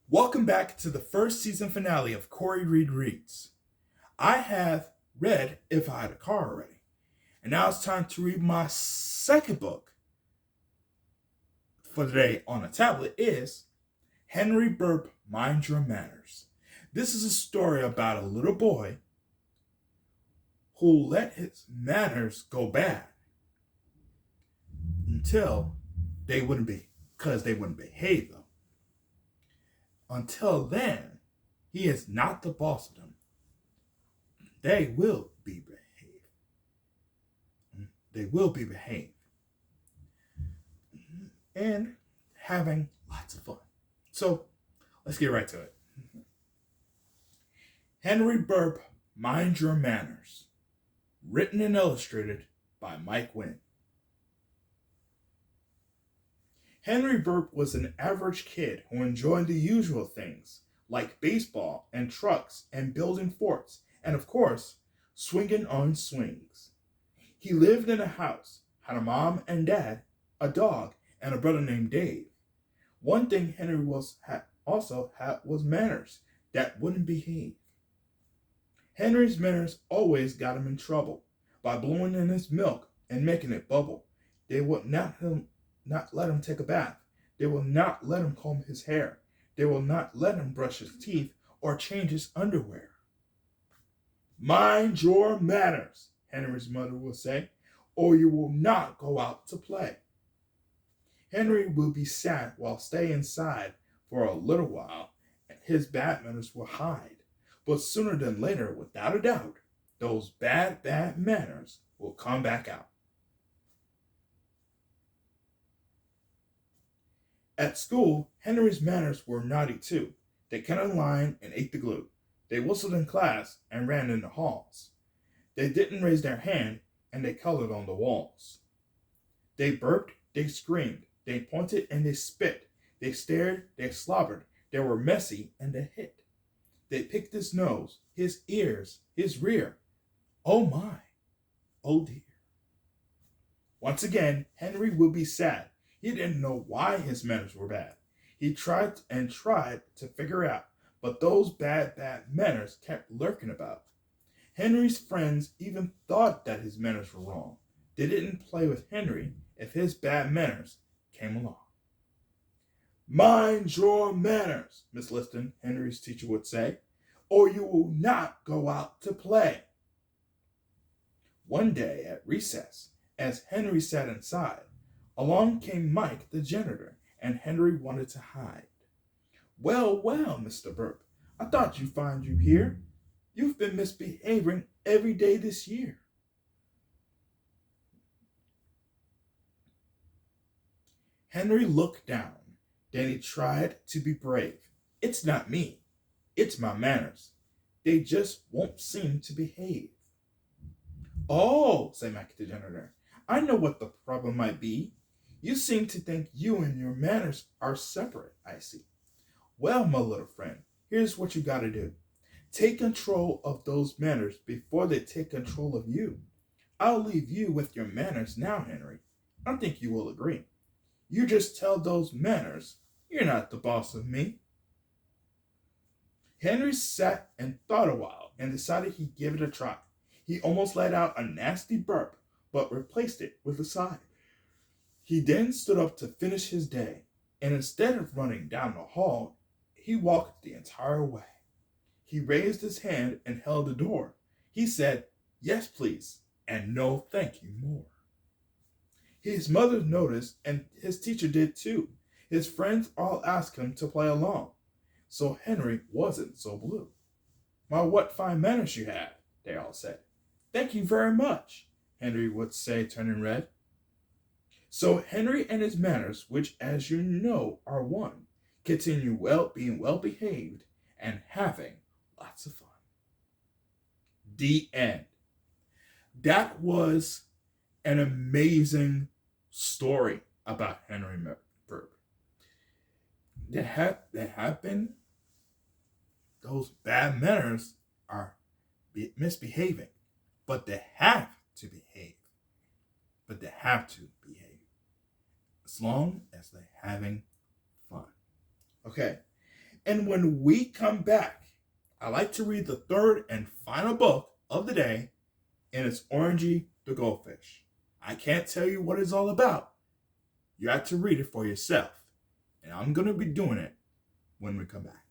Welcome back to the first season finale of Corey Reed Reads. I have read If I Had a Car already, and now it's time to read my second book for today on a tablet is Henry Burp, Mind Your Manners. This is a story about a little boy who let his manners go bad until they wouldn't be, because they wouldn't behave though. Until then, he is not the boss of them. They will be behaved. They will be behaved. And having lots of fun. So let's get right to it. Henry Burp, Mind Your Manners. Written and illustrated by Mike WINN. Henry Burp was an average kid who enjoyed the usual things like baseball and trucks and building forts and, of course, swinging on swings. He lived in a house, had a mom and dad, a dog, and a brother named Dave. One thing Henry also had was manners that wouldn't behave. Henry's manners always got him in trouble by blowing in his milk and making it bubble. They would not let him take a bath. They will not let him comb his hair. They will not let him brush his teeth or change his underwear. Mind your manners, Henry's mother will say, or you will not go out to play. Henry will be sad while stay inside for a little while, and his bad manners will hide. But sooner than later, without a doubt, those bad manners will come back out. At school, Henry's manners were naughty too. They cut in line and ate the glue. They whistled in class and ran in the halls. They didn't raise their hand and they colored on the walls. They burped, they screamed, they pointed and they spit. They stared, they slobbered. They were messy and they hit. They picked his nose, his ears, his rear. Oh my, oh dear. Once again, Henry would be sad. He didn't know why his manners were bad. He tried to figure out, but those bad manners kept lurking about. Henry's friends even thought that his manners were wrong. They didn't play with Henry if his bad manners came along. Mind your manners, Miss Liston, Henry's teacher would say, or you will not go out to play. One day at recess, as Henry sat inside, along came Mike, the janitor, and Henry wanted to hide. Well, Mr. Burp, I thought you'd find you here. You've been misbehaving every day this year. Henry looked down. Then he tried to be brave. It's not me. It's my manners. They just won't seem to behave. Oh, said Mike the janitor, I know what the problem might be. You seem to think you and your manners are separate, I see. Well, my little friend, here's what you gotta do. Take control of those manners before they take control of you. I'll leave you with your manners now, Henry. I think you will agree. You just tell those manners, you're not the boss of me. Henry sat and thought a while and decided he'd give it a try. He almost let out a nasty burp, but replaced it with a sigh. He then stood up to finish his day, and instead of running down the hall, he walked the entire way. He raised his hand and held the door. He said, yes, please, and no thank you more. His mother noticed, and his teacher did too. His friends all asked him to play along, so Henry wasn't so blue. My, what fine manners you have, they all said. Thank you very much, Henry would say, turning red. So Henry and his manners, which as you know are one, continue being well behaved and having lots of fun. The end. That was an amazing story about Henry Burp. There have been those bad manners are misbehaving, but they have to behave. But they have to behave as long as they're having fun. Okay, And when we come back, I like to read the third and final book of the day, and it's Orangey the Goldfish. I can't tell you what it's all about. You have to read it for yourself. And I'm going to be doing it when we come back.